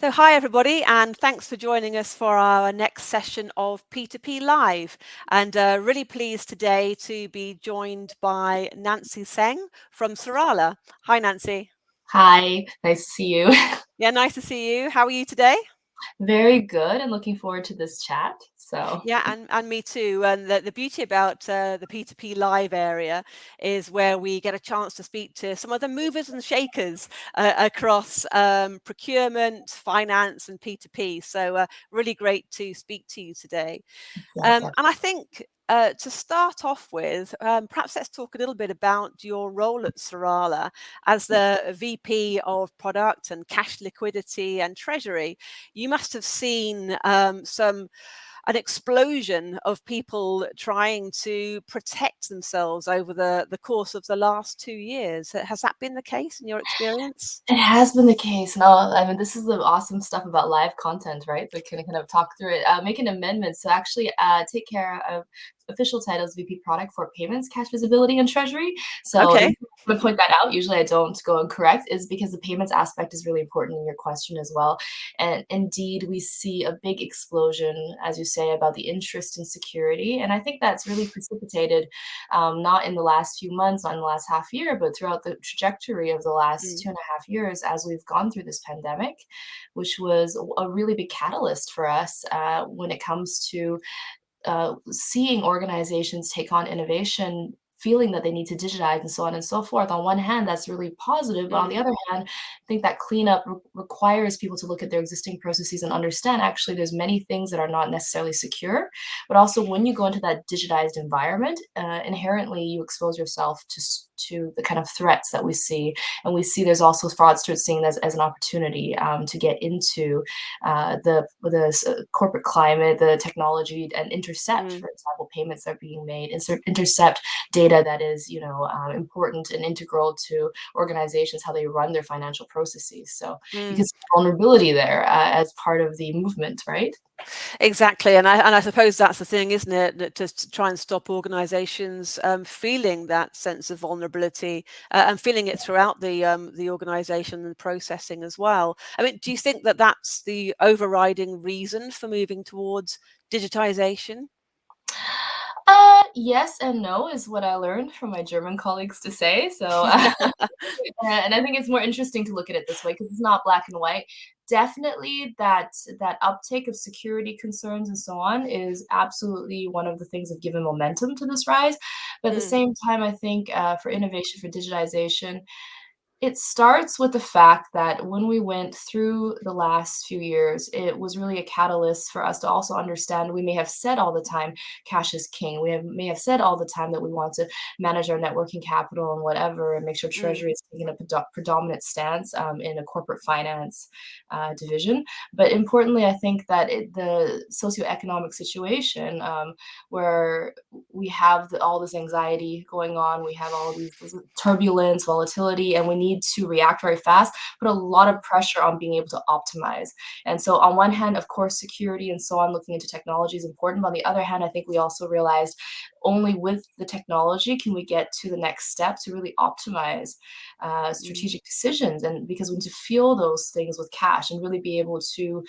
So, hi everybody, and thanks for joining us for our next session of P2P Live. And really pleased today to be joined by Nancy Zhang from Serrala. Hi, Nancy. Hi, nice to see you. Yeah, nice to see you. How are you today? Very good and looking forward to this chat. Yeah, and me too. And the beauty about the P2P Live area is where we get a chance to speak to some of the movers and shakers across procurement, finance, and P2P. So, really great to speak to you today. Yeah. And I think to start off with, perhaps let's talk a little bit about your role at Serrala as the VP of Product and Cash Liquidity and Treasury. You must have seen an explosion of people trying to protect themselves over the course of the last 2 years. Has that been the case in your experience? It has been the case. No, I mean, this is the awesome stuff about live content, right? We can kind of talk through it, make an amendment to actually take care of official titles VP product for payments, cash visibility, and treasury. So Okay. I'm going to point that out. Usually I don't go incorrect, is because the payments aspect is really important in your question as well. And indeed, we see a big explosion, as you say, about the interest in security. And I think that's really precipitated not in the last few months, not in the last half year, but throughout the trajectory of the last Mm, 2.5 years as we've gone through this pandemic, which was a really big catalyst for us when it comes to seeing organizations take on innovation, feeling that they need to digitize and so on and so forth. On one hand, that's really positive, but on the mm, other hand, I think that cleanup requires people to look at their existing processes and understand actually there's many things that are not necessarily secure, but also when you go into that digitized environment, inherently you expose yourself to the kind of threats that we see, and we see there's also fraudsters seeing this as an opportunity to get into the corporate climate, the technology, and intercept, mm, for example, payments that are being made, intercept data that is, important and integral to organizations, how they run their financial processes. So you mm. can see vulnerability there as part of the movement, right? Exactly, and I suppose that's the thing, isn't it? That to try and stop organisations feeling that sense of vulnerability and feeling it throughout the organisation and processing as well. I mean, do you think that that's the overriding reason for moving towards digitisation? Yes and no is what I learned from my German colleagues to say. So and I think it's more interesting to look at it this way because it's not black and white. Definitely that uptake of security concerns and so on is absolutely one of the things that given momentum to this rise. But at the Mm, same time, I think for innovation, for digitization, it starts with the fact that when we went through the last few years, it was really a catalyst for us to also understand we may have said all the time cash is king. May have said all the time that we want to manage our networking capital and whatever and make sure mm, treasury is taking a predominant stance in a corporate finance division. But importantly, I think that the socioeconomic situation where we have all this anxiety going on, we have all these this turbulence, volatility, and we need to react very fast, put a lot of pressure on being able to optimize. And so on one hand, of course, security and so on, looking into technology is important. But on the other hand, I think we also realized only with the technology can we get to the next step to really optimize mm, strategic decisions. And because we need to fuel those things with cash and really be able to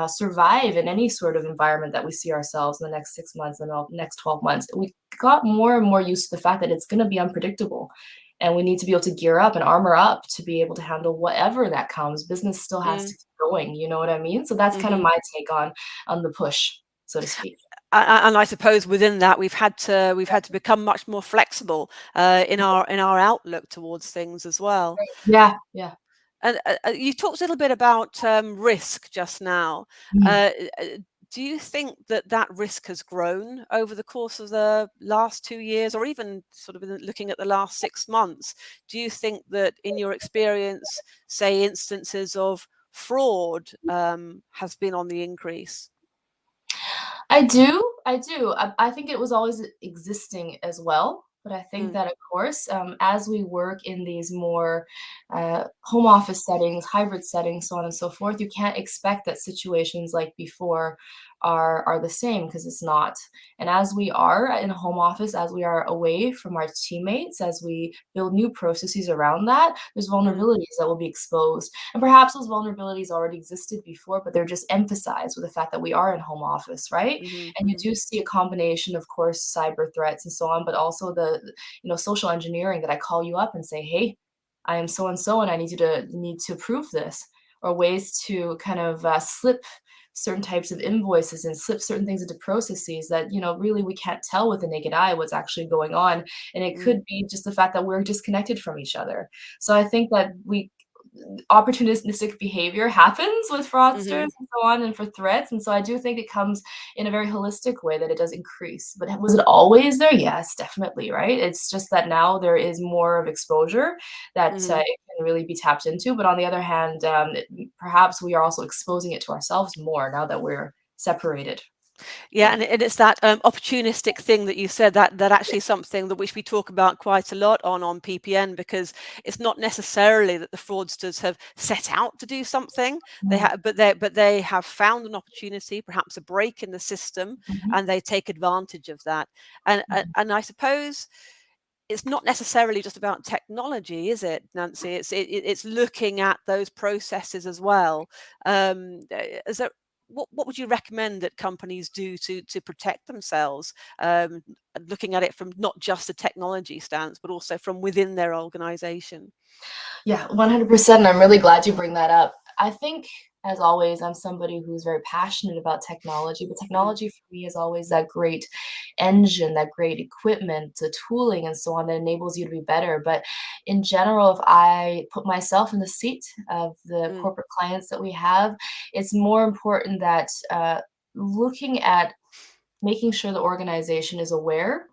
survive in any sort of environment that we see ourselves in the next 6 months and the next 12 months. We got more and more used to the fact that it's going to be unpredictable. And we need to be able to gear up and armor up to be able to handle whatever that comes. Business still has to mm, keep going, you know what I mean? So that's kind of mhm. my take on the push, so to speak. And I suppose within that we've had to become much more flexible in our outlook towards things as well. Yeah, yeah. And you talked a little bit about risk just now. Mhm. Uh, uh, do you think that that risk has grown over the course of the last 2 years, or even sort of looking at the last 6 months? Do you think that, in your experience, say instances of fraud has been on the increase? I do, I do. I think it was always existing as well, but I think Mm, that, of course, as we work in these more home office settings, hybrid settings, so on and so forth, you can't expect that situations like before are the same, because it's not. And as we are in a home office, as we are away from our teammates, as we build new processes around that, there's Mm, vulnerabilities that will be exposed. And perhaps those vulnerabilities already existed before, but they're just emphasized with the fact that we are in home office, right? mhm, And you mhm, do see a combination, of course, cyber threats and so on, but also the, social engineering, that I call you up and say, hey, I am so and so, and I need to prove this, or ways to kind of slip certain types of invoices and slip certain things into processes that, really we can't tell with the naked eye what's actually going on. And it mm, could be just the fact that we're disconnected from each other. So I think that we opportunistic behavior happens with fraudsters mhm. and so on, and for threats. And so I do think it comes in a very holistic way, that it does increase. But was it always there? Yes, definitely, right? It's just that now there is more of exposure that Mhm. it can really be tapped into. But on the other hand, perhaps we are also exposing it to ourselves more now that we're separated. Yeah, Yeah. and it's that opportunistic thing that you said, that actually something that which we talk about quite a lot on PPN, because it's not necessarily that the fraudsters have set out to do something. They Mm, have, but they have found an opportunity, perhaps a break in the system, mhm, and they take advantage of that. And I suppose it's not necessarily just about technology, is it, Nancy? It's looking at those processes as well. Is there, what would you recommend that companies do to protect themselves? Looking at it from not just a technology stance, but also from within their organization. Yeah, 100%. And I'm really glad you bring that up. I think, as always, I'm somebody who's very passionate about technology, but Mm, technology for me is always that great engine, that great equipment, the tooling, and so on, that enables you to be better. But in general, if I put myself in the seat of the mm, corporate clients that we have, it's more important that looking at making sure the organization is aware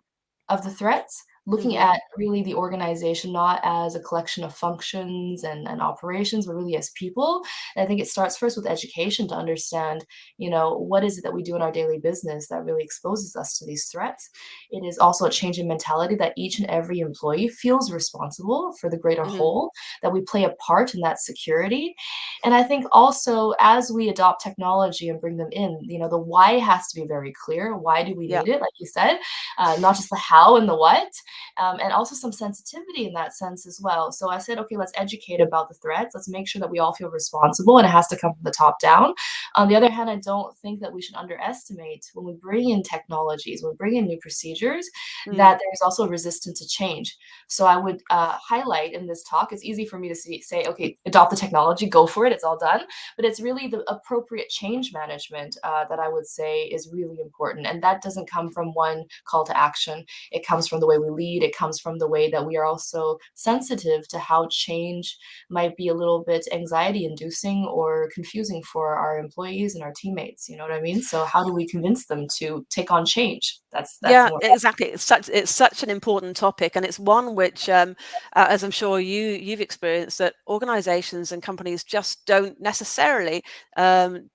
of the threats, looking mhm, at really the organization not as a collection of functions and operations, but really as people. And I think it starts first with education, to understand, what is it that we do in our daily business that really exposes us to these threats. It is also a change in mentality, that each and every employee feels responsible for the greater mhm, whole, that we play a part in that security. And I think also, as we adopt technology and bring them in, the why has to be very clear. Why do we yeah, need it? Like you said, not just the how and the what, and also some sensitivity in that sense as well. So I said, okay, let's educate about the threats. Let's make sure that we all feel responsible, and it has to come from the top down. On the other hand, I don't think that we should underestimate, when we bring in technologies, when we bring in new procedures, mm, that there's also resistance to change. So I would highlight in this talk, it's easy for me to say, okay, adopt the technology, go for it, it's all done. But it's really the appropriate change management that I would say is really important. And that doesn't come from one call to action. It comes from the way we lead. It comes from the way that we are also sensitive to how change might be a little bit anxiety inducing or confusing for our employees and our teammates. You know what I mean? So how do we convince them to take on change? That's yeah, more. exactly. It's such an important topic, and it's one which, as I'm sure you've experienced, that organisations and companies just don't necessarily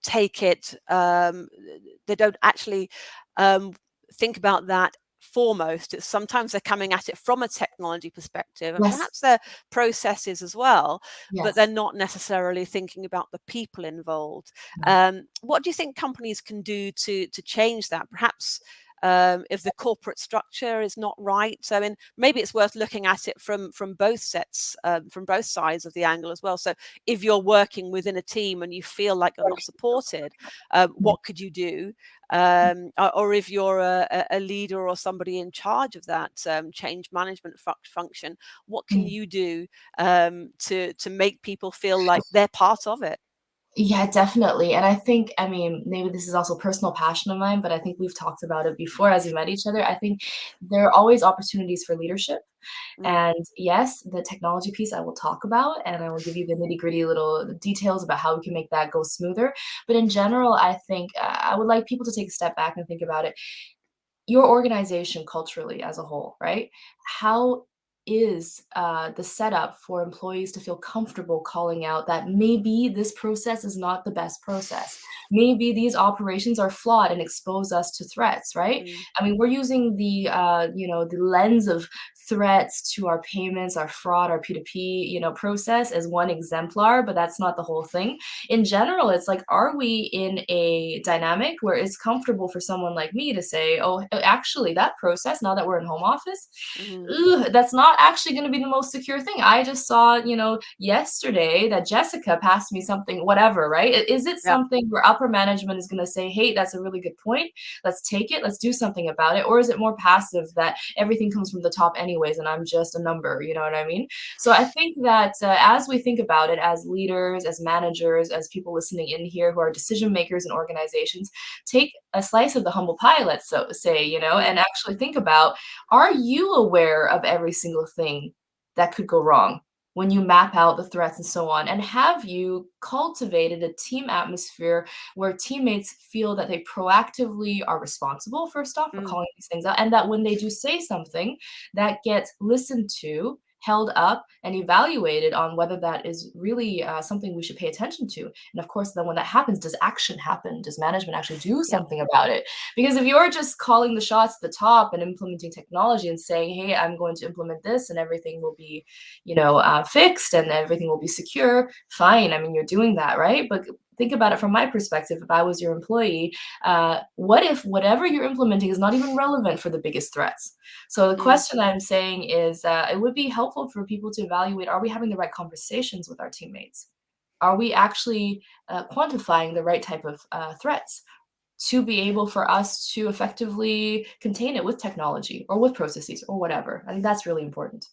take it. They don't actually um, think about that foremost. It's sometimes they're coming at it from a technology perspective, and Yes. perhaps their processes as well, but they're Yes. not necessarily thinking about the people involved. Mm. What do you think companies can do to change that? Perhaps if the corporate structure is not right. So, I mean, maybe it's worth looking at it from both sets, from both sides of the angle as well. So, if you're working within a team and you feel like you're not supported, Mm. what could you do? Or if you're a leader or somebody in charge of that change management function, what can Mm. you do to make people feel like they're part of it? Yeah, definitely. And I think, I mean, maybe this is also personal passion of mine, but I think we've talked about it before as we met each other. I think there are always opportunities for leadership. Mm, And yes, the technology piece I will talk about, and I will give you the nitty-gritty little details about how we can make that go smoother. But in general, I think I would like people to take a step back and think about it. Your organization culturally as a whole, right? How is the setup for employees to feel comfortable calling out that maybe this process is not the best process. Maybe these operations are flawed and expose us to threats, right? mm, I mean, we're using the lens of threats to our payments, our fraud, our P2P, process as one exemplar, but that's not the whole thing. In general, it's like, are we in a dynamic where it's comfortable for someone like me to say, oh, actually, that process, now that we're in home office, mm, that's not actually going to be the most secure thing. I just saw, yesterday that Jessica passed me something, whatever, right? Is it yeah, something where upper management is going to say, hey, that's a really good point. Let's take it. Let's do something about it. Or is it more passive that everything comes from the top anyways and I'm just a number? You know what I mean? So I think that as we think about it as leaders, as managers, as people listening in here who are decision makers in organizations, take a slice of the humble pie, let's so say, mm, and actually think about, are you aware of every single thing that could go wrong when you map out the threats and so on? And have you cultivated a team atmosphere where teammates feel that they proactively are responsible, first off, for mm, calling these things out, and that when they do say something, that gets listened to, held up, and evaluated on whether that is really something we should pay attention to? And of course, then when that happens, does action happen? Does management actually do yeah, something about it? Because if you're just calling the shots at the top and implementing technology and saying, hey, I'm going to implement this and everything will be, fixed and everything will be secure, fine. I mean, you're doing that, right? But think about it from my perspective. If I was your employee, what if whatever you're implementing is not even relevant for the biggest threats? So the mm, question I'm saying is, it would be helpful for people to evaluate, are we having the right conversations with our teammates? Are we actually quantifying the right type of threats to be able for us to effectively contain it with technology or with processes or whatever? I think that's really important.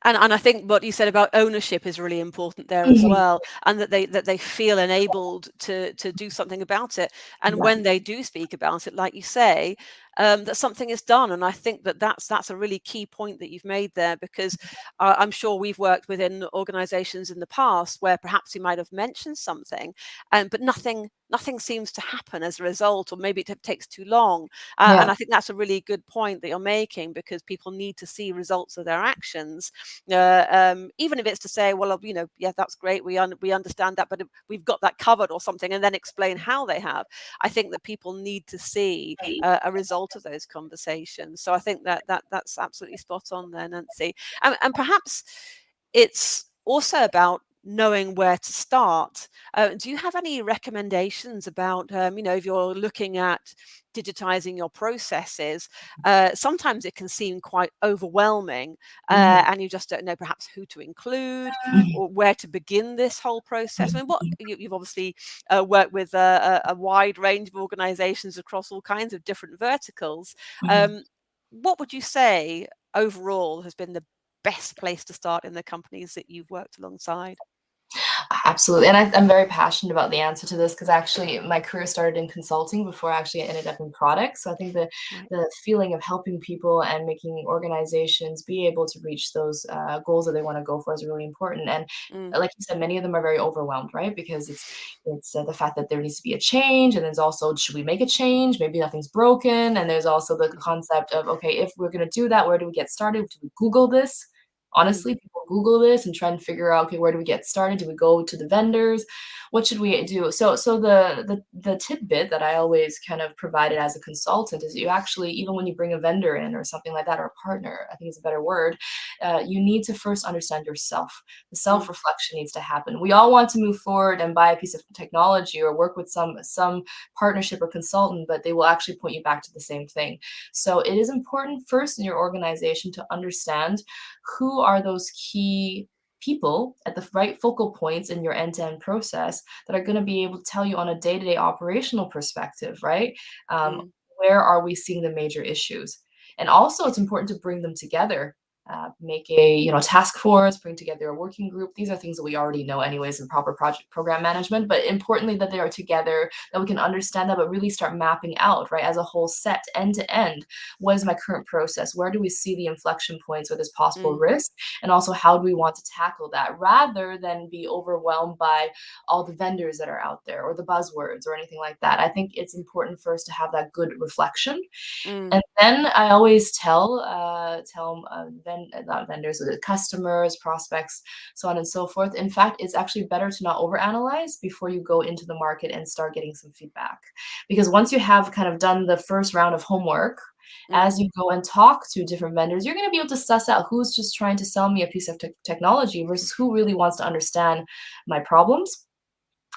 and I think what you said about ownership is really important there as Mhm. well, and that they feel enabled to do something about it. And Yeah. when they do speak about it, like you say, that something is done. And I think that's a really key point that you've made there, because I'm sure we've worked within organisations in the past where perhaps you might have mentioned something, but nothing seems to happen as a result, or maybe it takes too long. And Yeah. I think that's a really good point that you're making, because people need to see results of their actions, even if it's to say, well, yeah, that's great, we understand that, but we've got that covered or something, and then explain how they have. I think that people need to see a result of those conversations. So I think that's absolutely spot on there, Nancy. And perhaps it's also about knowing where to start. Do you have any recommendations about, if you're looking at digitizing your processes? Sometimes it can seem quite overwhelming, Mhm. and you just don't know perhaps who to include Mhm. or where to begin this whole process. I mean, Mhm. you've obviously worked with a wide range of organizations across all kinds of different verticals. Mhm. Um, what would you say overall has been the best place to start in the companies that you've worked alongside? Absolutely, and I'm very passionate about the answer to this because actually my career started in consulting before I actually ended up in products. So I think Right. the feeling of helping people and making organizations be able to reach those goals that they want to go for is really important. And Mm, like you said, many of them are very overwhelmed, right? Because it's the fact that there needs to be a change, and there's also, should we make a change? Maybe nothing's broken, and there's also the mhm, concept of, okay, if we're going to do that, where do we get started? Do we Google this? mm, Honestly, people Google this and try and figure out, okay, where do we get started? Do we go to the vendors? What should we do? So the tidbit that I always kind of provided as a consultant is, you actually, even when you bring a vendor in or something like that, or a partner, I think is a better word, you need to first understand yourself. The mm, self-reflection needs to happen. We all want to move forward and buy a piece of technology or work with some partnership or consultant, but they will actually point you back to the same thing. So it is important first in your organization to understand who are those key people at the right focal points in your end-to-end process that are going to be able to tell you on a day-to-day operational perspective, right? Um, mm, where are we seeing the major issues? And also, it's important to bring them together. Make a task force, bring together a working group. These are things that we already know anyways in proper project program management, but importantly that they are together, that we can understand that, but really start mapping out, right, as a whole set, end to end. What is my current process? Where do we see the inflection points where there's possible mm, risk? And also, how do we want to tackle that, rather than be overwhelmed by all the vendors that are out there or the buzzwords or anything like that? I think it's important first to have that good reflection. mm, And then I always tell not vendors, customers, prospects, so on and so forth. In fact, it's actually better to not overanalyze before you go into the market and start getting some feedback. Because once you have kind of done the first round of homework, Mm. as you go and talk to different vendors, you're going to be able to suss out who's just trying to sell me a piece of technology versus who really wants to understand my problems,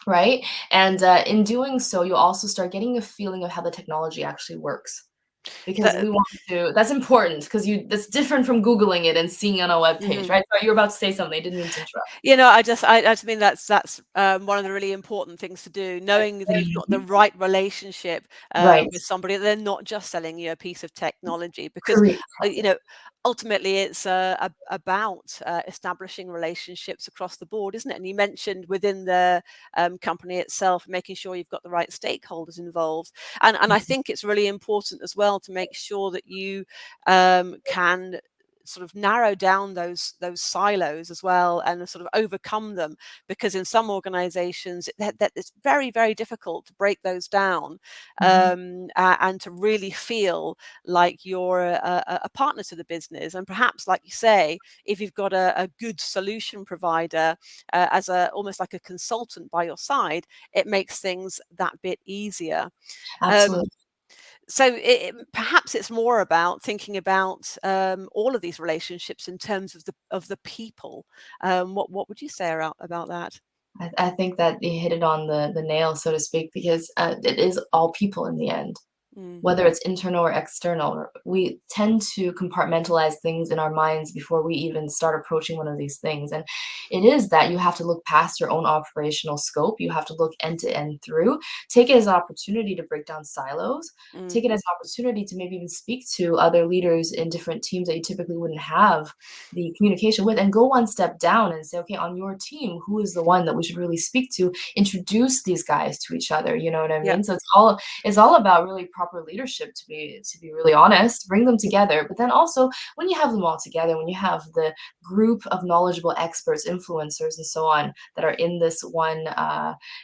right? And in doing so, you'll also start getting a feeling of how the technology actually works. Because That, we want to, that's important because that's different from Googling it and seeing on a web page, mhm. right? Sorry, you were about to say something. I didn't mean to interrupt. I just mean that's one of the really important things to do, knowing that you've got the Mhm. right relationship Right. with somebody. They're not just selling you a piece of technology, because Correct. uh, you know ultimately it's about establishing relationships across the board, isn't it? And you mentioned within the company itself, making sure you've got the right stakeholders involved, and I think it's really important as well to make sure that you can sort of narrow down those silos as well, and sort of overcome them, because in some organizations that it's very, very difficult to break those down, Mhm. and to really feel like you're a partner to the business. And perhaps, like you say, if you've got a good solution provider as a almost like a consultant by your side, it makes things that bit easier. um, Absolutely. so perhaps it's more about thinking about all of these relationships in terms of the people. What would you say about that? I think that you hit it on the nail, so to speak, because it is all people in the end. Mm, Whether it's internal or external, we tend to compartmentalize things in our minds before we even start approaching one of these things. And it is that you have to look past your own operational scope. You have to look end to end through. Take it as an opportunity to break down silos. mm, Take it as an opportunity to maybe even speak to other leaders in different teams that you typically wouldn't have the communication with, and go one step down and say, okay, on your team, who is the one that we should really speak to? Introduce these guys to each other. You know what I yeah. mean? So it's all about really proper leadership, to be really honest. Bring them together, but then also when you have them all together, when you have the group of knowledgeable experts, influencers, and so on that are in this one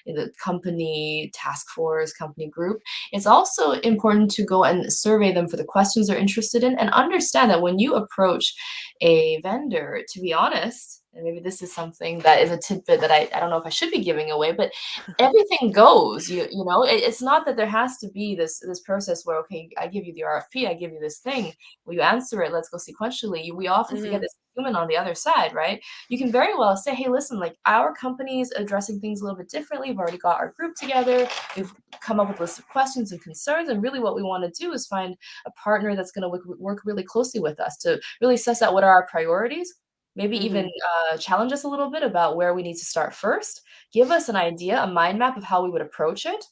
in the company task force, company group, it's also important to go and survey them for the questions they're interested in, and understand that when you approach a vendor, to be honest, and maybe this is something that is a tidbit that I don't know if I should be giving away, but everything goes. It's not that there has to be this process where, okay, I give you the RFP, I give you this thing, will you answer it, let's go sequentially. We often forget Hmm. this human on the other side, right? You can very well say, hey, listen, like, our company is addressing things a little bit differently. We've already got our group together, we've come up with a list of questions and concerns, and really what we want to do is find a partner that's going to work really closely with us to really suss out what are our priorities, maybe even Hmm. challenge us a little bit about where we need to start first, give us an idea, a mind map of how we would approach it.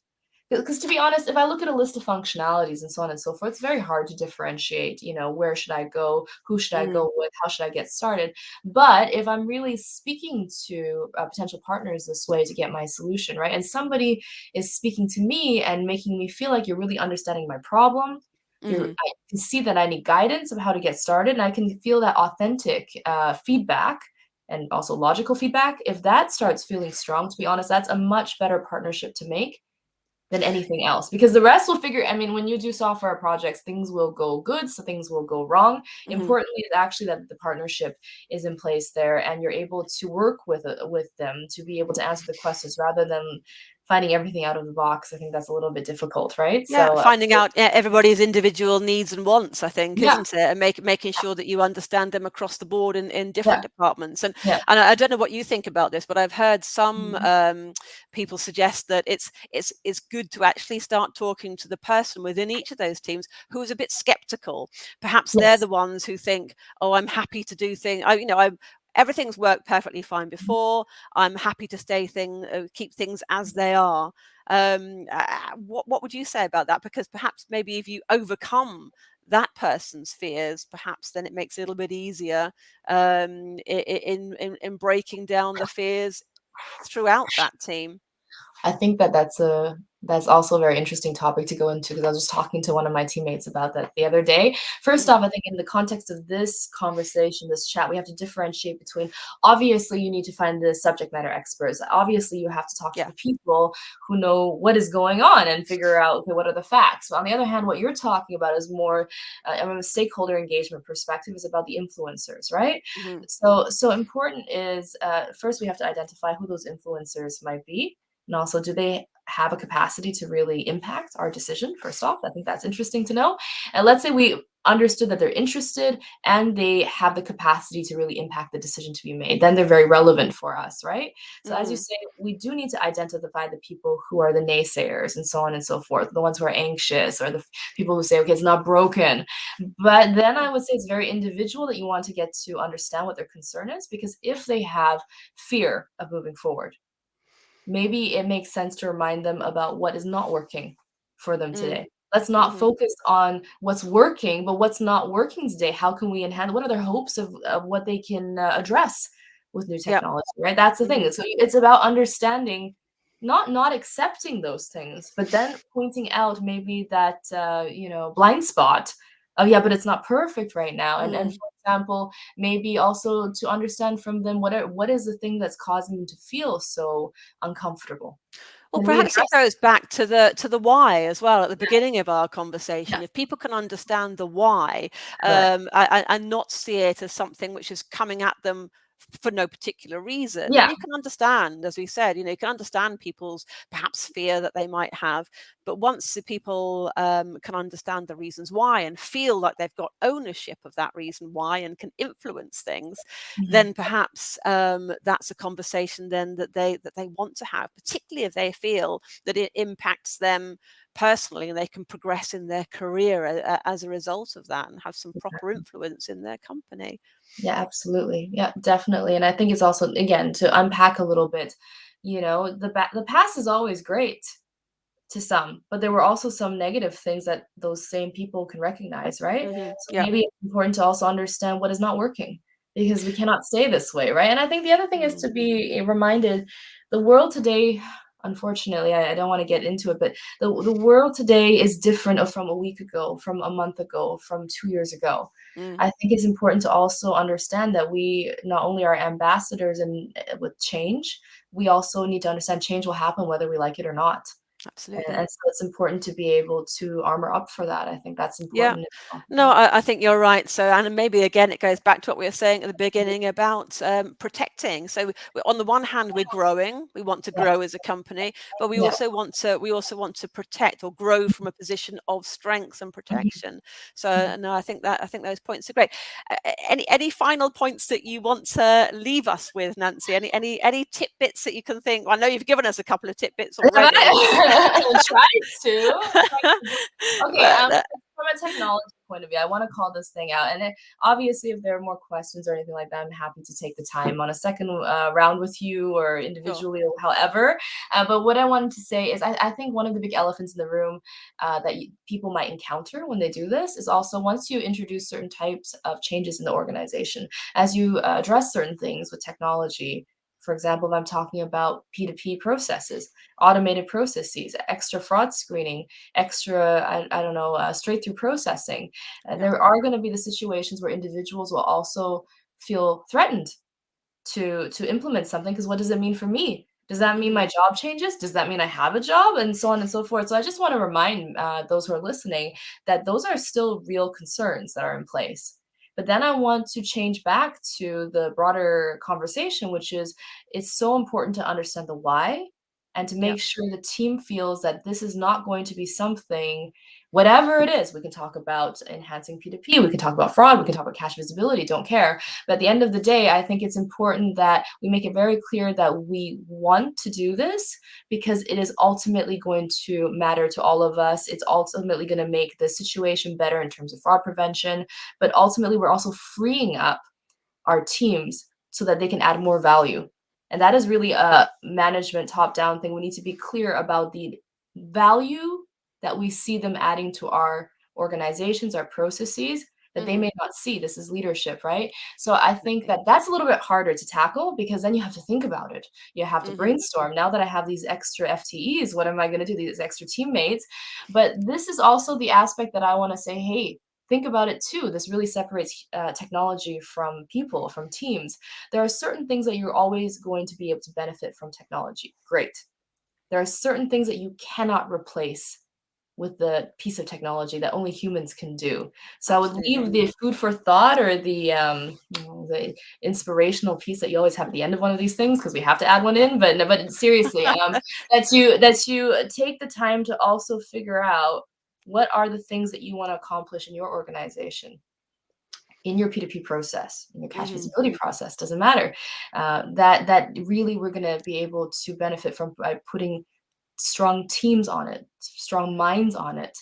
Because to be honest, if I look at a list of functionalities and so on and so forth, it's very hard to differentiate, where should I go? Who should I Hmm. go with? How should I get started? But if I'm really speaking to potential partners this way to get my solution, right? And somebody is speaking to me and making me feel like you're really understanding my problem. Hmm. I can see that I need guidance of how to get started, and I can feel that authentic feedback and also logical feedback. If that starts feeling strong, to be honest, that's a much better partnership to make than anything else, because the rest will figure. I mean, when you do software projects, things will go good, so things will go wrong. Hmm. Importantly is actually that the partnership is in place there, and you're able to work with them to be able to answer the questions rather than finding everything out of the box. I think that's a little bit difficult, right? Yeah, So finding out, yeah, everybody's individual needs and wants, I think, yeah, isn't it? And making sure that you understand them across the board in different yeah, departments. And yeah. and I don't know what you think about this, but I've heard some Mhm. people suggest that it's good to actually start talking to the person within each of those teams who is a bit skeptical. Perhaps they're Yes. the ones who think, "Oh, I'm happy to do things. I'm everything's worked perfectly fine Mhm. before. I'm happy to keep things as they are." What would you say about that? Because perhaps maybe if you overcome that person's fears, perhaps then it makes it a little bit easier in breaking down the fears throughout that team. I think that that's also a very interesting topic to go into because I was just talking to one of my teammates about that the other day. First Mm, off, I think in the context of this conversation, this chat, we have to differentiate between obviously you need to find the subject matter experts. Obviously, you have to talk to yeah. the people who know what is going on and figure out okay, what are the facts. But on the other hand, what you're talking about is more from a stakeholder engagement perspective is about the influencers, right? Hmm. So important is first we have to identify who those influencers might be, and also do they have a capacity to really impact our decision. First off, I think that's interesting to know. And let's say we understood that they're interested and they have the capacity to really impact the decision to be made, then they're very relevant for us, right? So as you Mm, say, we do need to identify the people who are the naysayers and so on and so forth, the ones who are anxious or the people who say okay, it's not broken. But then I would say it's very individual that you want to get to understand what their concern is, because if they have fear of moving forward, maybe it makes sense to remind them about what is not working for them mm, today. Let's not hmm. focus on what's working, but what's not working today. How can we enhance? What are their hopes of what they can address with new Yep. technology? Right, that's the Hmm. thing. So it's about understanding, not accepting those things, but then pointing out maybe that blind spot. Oh yeah, but it's not perfect right now. And Mm. for example, maybe also to understand from them what is the thing that's causing them to feel so uncomfortable. Well, Can we perhaps it address goes back to the why as well at the Yes, beginning of our yes, conversation. If people can understand the why, correct. and not see it as something which is coming at them for no particular reason, then Yeah, you can understand, as we said, you can understand people's perhaps fear that they might have. But once the people can understand the reasons why and feel like they've got ownership of that reason why and can influence things, mhm, then perhaps that's a conversation then that they want to have, particularly if they feel that it impacts them personally and they can progress in their career as a result of that and have some proper exactly. influence in their company. Yeah, absolutely. Yeah, definitely. And I think it's also, again, to unpack a little bit, the past is always great to some, but there were also some negative things that those same people can recognize, right? Hmm. So Yeah. maybe it's important to also understand what is not working because we cannot stay this way, right? And I think the other thing is Mm. to be reminded the world today, unfortunately, I don't want to get into it, but the world today is different from a week ago, from a month ago, from 2 years ago. Mm. I think it's important to also understand that we not only are ambassadors and with change, we also need to understand change will happen whether we like it or not. And Absolutely. so it's important to be able to armor up for that. I think that's Yeah. important as well. No, Yeah. I think you're right. So, and maybe again, it goes back to what we were saying at the beginning about protecting. So, on the one hand, we're growing. We want to Yeah. grow as a company, but we Yeah. also want to protect or grow from a position of strength and Mhm. protection. So, Mhm. no, I think those points are great. Any final points that you want to leave us with, Nancy? Any tidbits that you can think? I know you've given us a couple of tidbits Have already. I? Tried to do okay, But from a technology point of view, I wanna call this thing out, and then, obviously, if there are more questions or anything like that, I'm happy to take the time on a second, round with you or sure. individually or however, but what I wanted to say is I think one of the big elephants in the room, that people might encounter when they do this is also once you introduce certain types of changes in the organization, as you, address certain things with technology, for example, if I'm talking about P2P processes, automated processes, extra fraud screening, extra, I don't know, straight through processing. Yeah. There are going to be the situations where individuals will also feel threatened to implement something because what does it mean for me? Does that mean Hmm. my job changes? Does that mean I have a job? And so on and so forth. So I just want to remind those who are listening that those are still real concerns that are in place. But then I want to change back to the broader conversation, which is it's so important to understand the why and to Yeah. make sure the team feels that this is not going to be something, whatever it is. We can talk about enhancing P2P, we can talk about fraud, we can talk about cash visibility, don't care, but at the end of the day, I think it's important that we make it very clear that we want to do this because it is ultimately going to matter to all of us. It's ultimately going to make the situation better in terms of fraud prevention, but ultimately, we're also freeing up our teams so that they can add more value. And that is really a management top down thing. We need to be clear about the value that we see them adding to our organizations, our processes, that they Mhm. may not see. This is leadership, right? So I think that that's a little bit harder to tackle because then you have to think about it. You have to Mhm. brainstorm. Now that I have these extra FTEs, what am I going to do? These extra teammates. But this is also the aspect that I want to say, hey, think about it too. This really separates technology from people, from teams. There are certain things that you're always going to be able to benefit from technology. Great. There are certain things that you cannot replace with the piece of technology that only humans can do. So I would leave Absolutely. the food for thought or the inspirational piece that you always have at the end of one of these things because we have to add one in. But seriously, that you take the time to also figure out what are the things that you want to accomplish in your organization, in your P2P process, in your cash Mhm. visibility process, doesn't matter. That really we're going to be able to benefit from by putting strong teams on it, strong minds on it.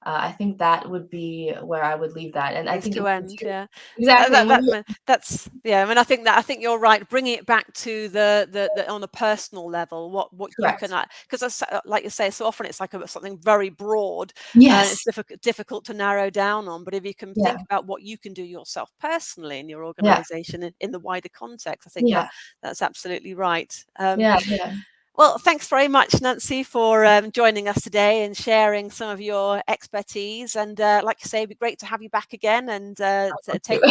I think that would be where I would leave that, and I Place think to it end, yeah. exactly, and when you That's yeah, I mean, I think you're right, bringing it back to the on a personal level, what you can correct. 'cause like you say, so often it's like something very broad, and Yes. it's difficult to narrow down on, but if you can Yeah. think about what you can do yourself personally in your Yeah. organization in the wider context, I think Yeah. that's absolutely right. Yeah. Yeah. Well, thanks very much, Nancy, for joining us today and sharing some of your expertise. And like I say, it'd be great to have you back again and to Too. take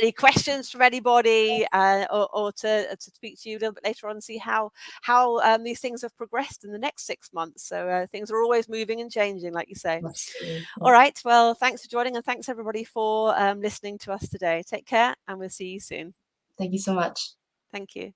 any questions from anybody, or to speak to you a little bit later on and see how these things have progressed in the next 6 months. So things are always moving and changing, like you say. Absolutely. All Yeah. right. Well, thanks for joining, and thanks everybody for listening to us today. Take care, and we'll see you soon. Thank you so much. Thank you.